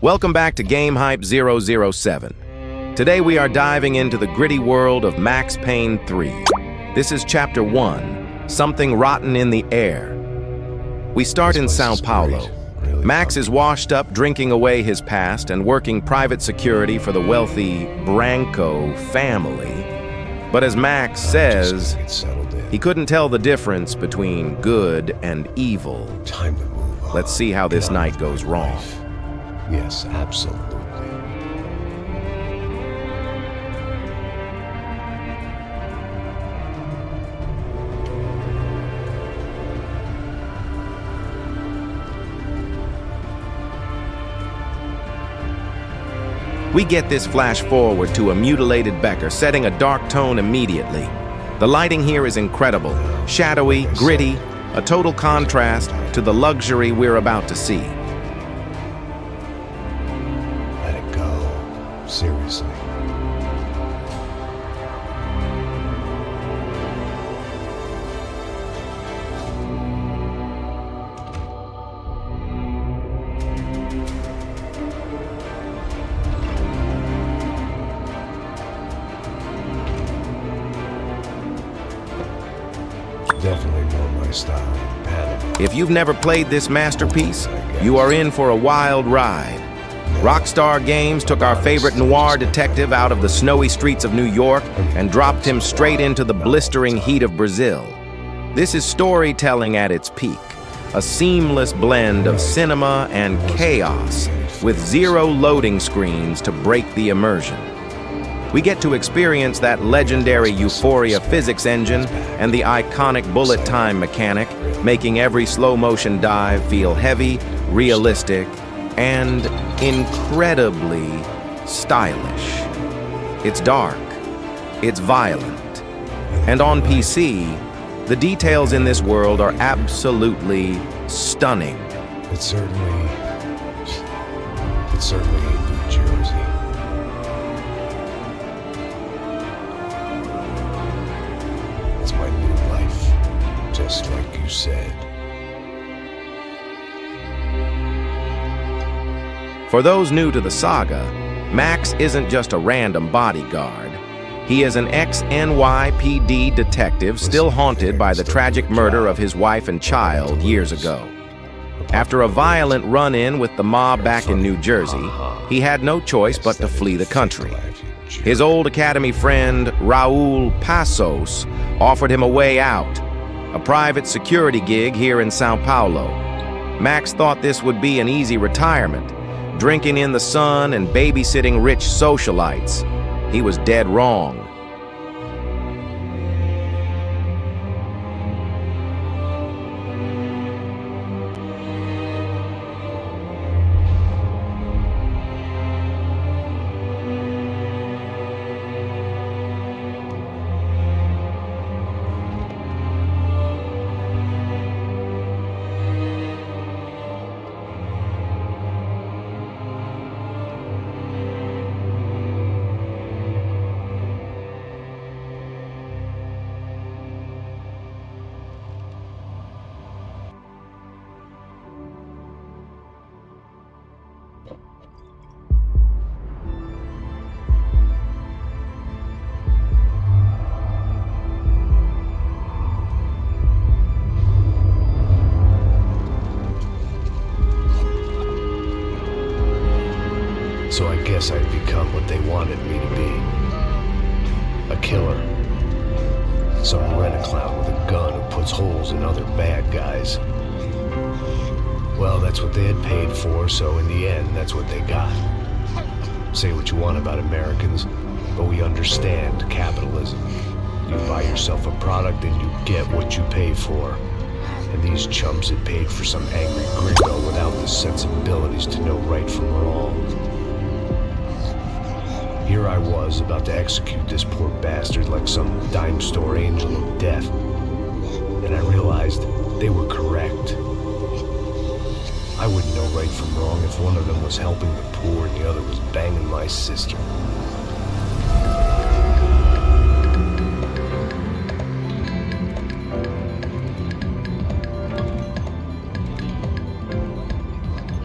Welcome back to Game Hype 007. Today we are diving into the gritty world of Max Payne 3. This is Chapter 1, Something Rotten in the Air. We start in São Paulo. Max is washed up, drinking away his past and working private security for the wealthy Branco family. But as Max says, he couldn't tell the difference between good and evil. Time to move on. Let's see how this night goes wrong. Yes, absolutely. We get this flash forward to a mutilated Becker, setting a dark tone immediately. The lighting here is incredible, shadowy, gritty, a total contrast to the luxury we're about to see. Let it go. Seriously. Definitely more my style than Panama. If you've never played this masterpiece, you are in for a wild ride. Rockstar Games took our favorite noir detective out of the snowy streets of New York and dropped him straight into the blistering heat of Brazil. This is storytelling at its peak, a seamless blend of cinema and chaos, with zero loading screens to break the immersion. We get to experience that legendary Euphoria physics engine and the iconic bullet time mechanic, making every slow-motion dive feel heavy, realistic, and incredibly stylish. It's dark, it's violent, and on PC, the details in this world are absolutely stunning. It's certainly in New Jersey. It's my new life, just like you said. For those new to the saga, Max isn't just a random bodyguard. He is an ex-NYPD detective still haunted by the tragic murder of his wife and child years ago. After a violent run-in with the mob back in New Jersey, he had no choice but to flee the country. His old academy friend, Raul Passos, offered him a way out, a private security gig here in São Paulo. Max thought this would be an easy retirement, drinking in the sun and babysitting rich socialites. He was dead wrong. So I guess I'd become what they wanted me to be. A killer. Some rent-a-clown with a gun who puts holes in other bad guys. Well, that's what they had paid for, so in the end, that's what they got. Say what you want about Americans, but we understand capitalism. You buy yourself a product and you get what you pay for. And these chumps had paid for some angry gringo without the sensibilities to know right from wrong. Here I was, about to execute this poor bastard like some dime store angel of death. And I realized they were correct. I wouldn't know right from wrong if one of them was helping the poor and the other was banging my sister.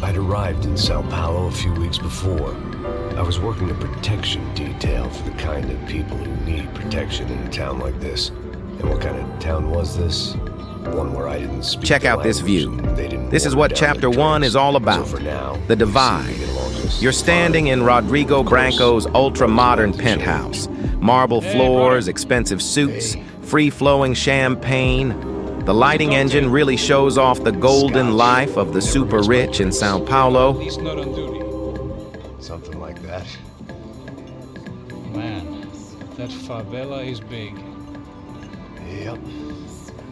I'd arrived arrived in São Paulo a few weeks before. I was working a protection detail for the kind of people who need protection in a town like this. And what kind of town was this? One where I didn't speak. Check out this view. This is what Chapter 1 is all about. So for now, the divide. You're standing in Rodrigo Branco's ultra-modern penthouse. Marble floors, expensive suits, free-flowing champagne. The lighting engine really shows off the golden life of the super rich in São Paulo. He's not on duty. Something like that. Man, that favela is big. Yep.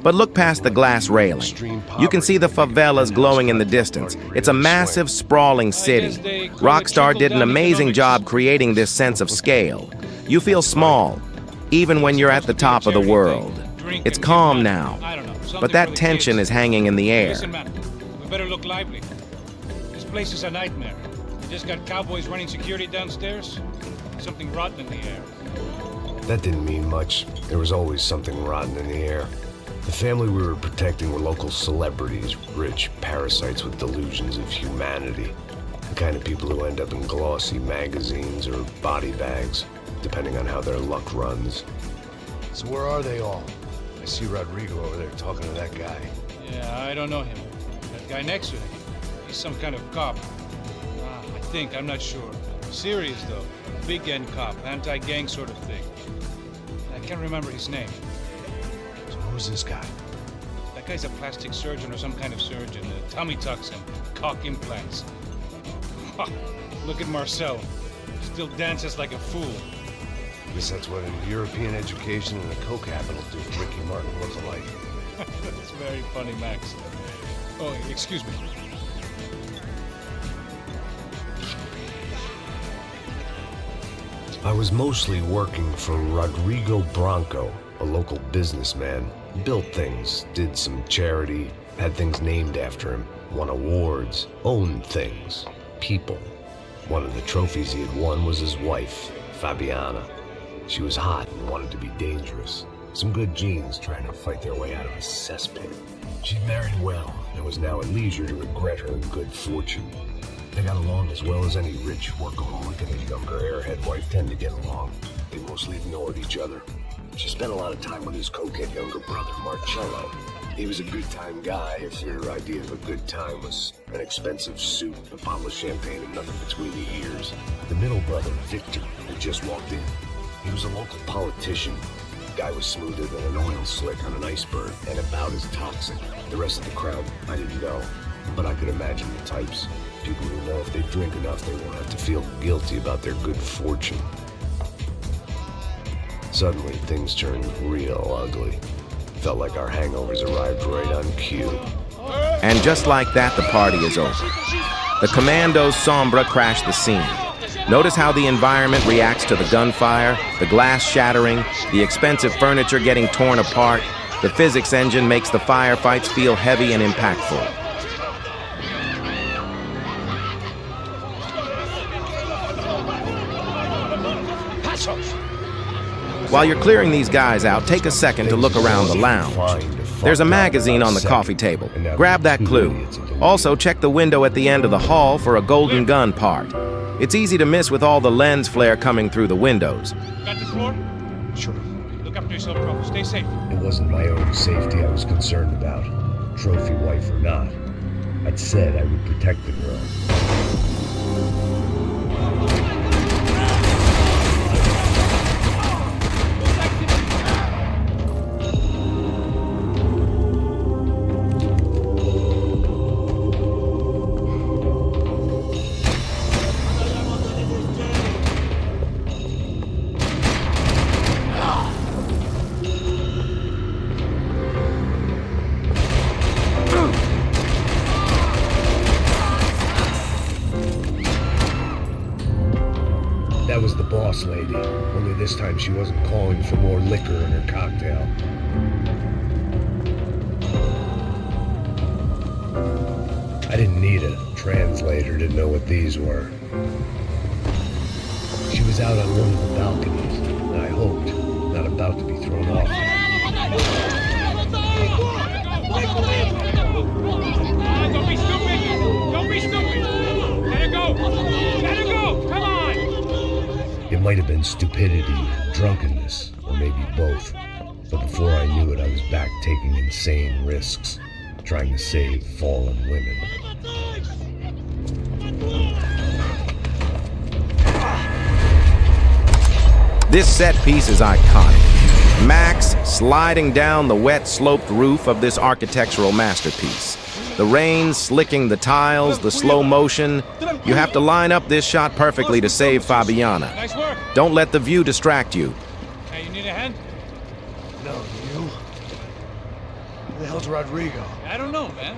But look past the glass railing. You can see the favelas glowing in the distance. It's a massive, sprawling city. Rockstar did an amazing job creating this sense of scale. You feel small, even when you're at the top of the world. It's calm now, but that tension is hanging in the air. Listen, man, we better look lively. This place is a nightmare. You just got cowboys running security downstairs. Something rotten in the air. That didn't mean much. There was always something rotten in the air. The family we were protecting were local celebrities, rich parasites with delusions of humanity. The kind of people who end up in glossy magazines or body bags, depending on how their luck runs. So where are they all? I see Rodrigo over there talking to that guy. Yeah, I don't know him. That guy next to him, he's some kind of cop. I think, I'm not sure. Serious though, big end cop, anti-gang sort of thing. I can't remember his name. Who's this guy? That guy's a plastic surgeon or some kind of surgeon. Tummy tucks and cock implants. Ha! Look at Marcel. Still dances like a fool. Guess that's what an European education and a coke habit will do to Ricky Martin look-alike. That's very funny, Max. Oh, excuse me. I was mostly working for Rodrigo Branco, a local businessman. Built things, did some charity, had things named after him, won awards, owned things, people. One of the trophies he had won was his wife, Fabiana. She was hot and wanted to be dangerous. Some good genes trying to fight their way out of a cesspit. She'd married well and was now at leisure to regret her good fortune. They got along as well as any rich workaholic and his younger airhead wife tend to get along. They mostly ignored each other. She spent a lot of time with his cokehead younger brother, Marcello. He was a good-time guy if your idea of a good time was an expensive suit, a bottle of champagne, and nothing between the ears. The middle brother, Victor, had just walked in. He was a local politician. The guy was smoother than an oil slick on an iceberg and about as toxic. The rest of the crowd, I didn't know, but I could imagine the types. People who know if they drink enough, they won't have to feel guilty about their good fortune. Suddenly, things turned real ugly. Felt like our hangovers arrived right on cue. And just like that, the party is over. The Commandos Sombra crash the scene. Notice how the environment reacts to the gunfire, the glass shattering, the expensive furniture getting torn apart. The physics engine makes the firefights feel heavy and impactful. While you're clearing these guys out, take a second to look around the lounge. There's a magazine on the coffee table. Grab that clue. Also, check the window at the end of the hall for a golden gun part. It's easy to miss with all the lens flare coming through the windows. Got the floor? Sure. Look after yourself, bro. Stay safe. It wasn't my own safety I was concerned about, trophy wife or not. I'd said I would protect the girl. That was the boss lady, only this time she wasn't calling for more liquor in her cocktail. I didn't need a translator to know what these were. She was out on one of the balconies, and I hoped not about to be thrown off. Don't be stupid! Don't be stupid! might have been stupidity, drunkenness, or maybe both. But before I knew it, I was back taking insane risks, trying to save fallen women. This set piece is iconic. Max sliding down the wet sloped roof of this architectural masterpiece. The rain slicking the tiles, the slow motion. You have to line up this shot perfectly to save Fabiana. Nice work. Don't let the view distract you. Hey, you need a hand? No, you? Who the hell's Rodrigo? I don't know, man.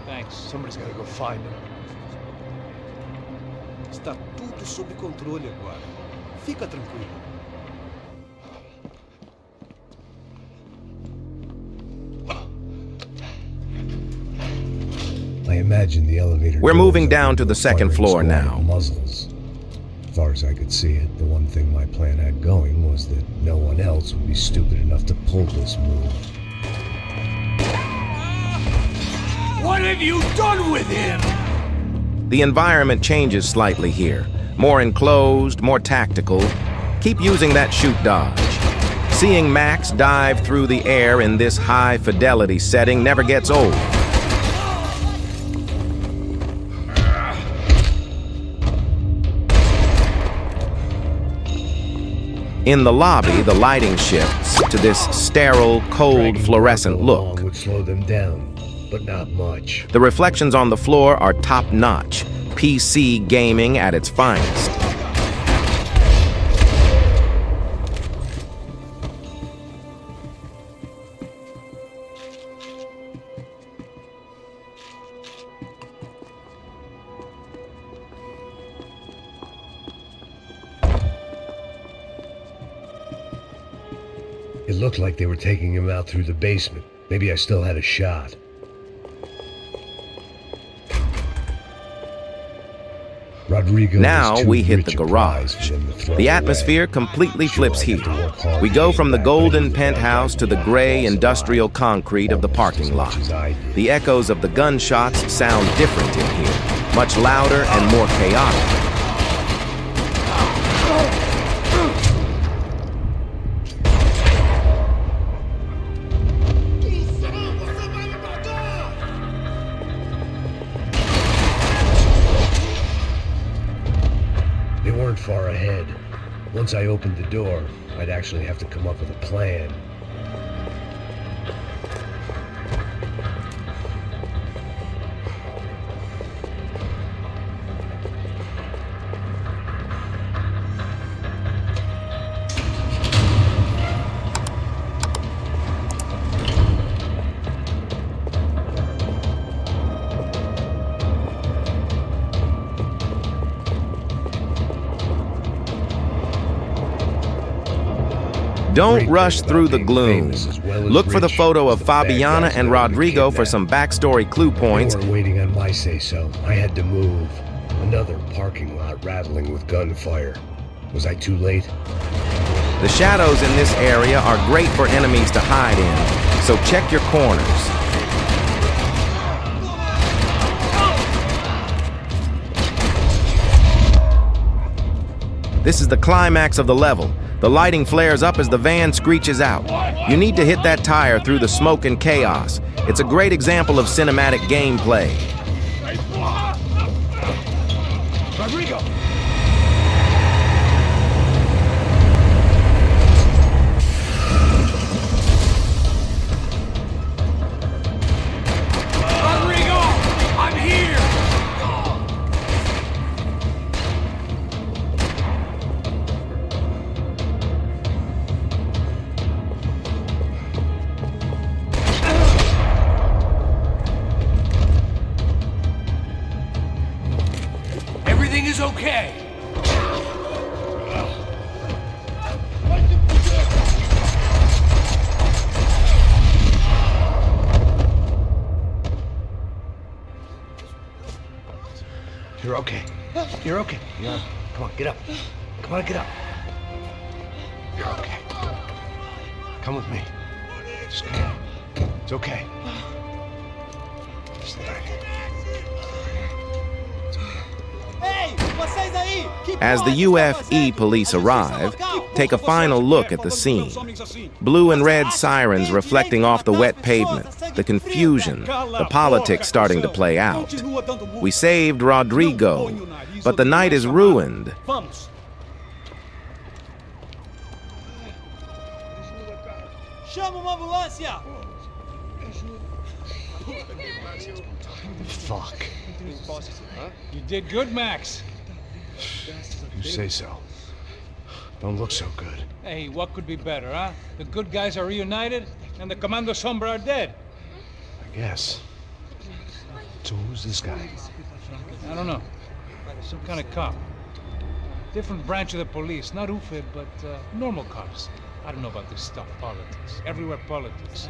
Thanks. Somebody's gotta go find him. Está tudo sob controle agora. Fica tranquilo. I imagine the elevator. We're doors moving are down to the second firing floor squad now. Muzzles. As far as I could see it, the one thing my plan had going was that no one else would be stupid enough to pull this move. What have you done with him? The environment changes slightly here. More enclosed, more tactical. Keep using that shoot dodge. Seeing Max dive through the air in this high-fidelity setting never gets old. In the lobby, the lighting shifts to this sterile, cold, fluorescent look. Would slow them down, but not much. The reflections on the floor are top-notch, PC gaming at its finest. It looked like they were taking him out through the basement. Maybe I still had a shot. Rodrigo Now we hit the garage. The atmosphere completely flips here. We go from the golden penthouse to the gray industrial concrete of the parking lot. The echoes of the gunshots sound different in here, much louder and more chaotic. They weren't far ahead. Once I opened the door, I'd actually have to come up with a plan. Don't rush through the gloom. Look for the photo of Fabiana and Rodrigo for some backstory clue points. They weren't waiting on my say-so. I had to move. Another parking lot rattling with gunfire. Was I too late? The shadows in this area are great for enemies to hide in, so check your corners. This is the climax of the level. The lighting flares up as the van screeches out. You need to hit that tire through the smoke and chaos. It's a great example of cinematic gameplay. Rodrigo! Rodrigo! I'm here! Everything is okay. You're okay. You're okay. Yeah. Come on, get up. Come on, get up. You're okay. Come with me. Just come on. It's okay. Just lay right here. It's okay. As the UFE police arrive, take a final look at the scene. Blue and red sirens reflecting off the wet pavement, the confusion, the politics starting to play out. We saved Rodrigo, but the night is ruined. Fuck. You did good, Max. You say so. Don't look so good. Hey, what could be better, huh? The good guys are reunited, and the Commando Sombra are dead. I guess. So who's this guy? I don't know. Some kind of cop. Different branch of the police. Not UFE, but normal cops. I don't know about this stuff. Politics. Everywhere politics.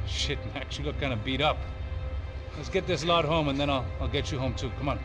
Shit, Max, you look kind of beat up. Let's get this lot home, and then I'll get you home, too. Come on.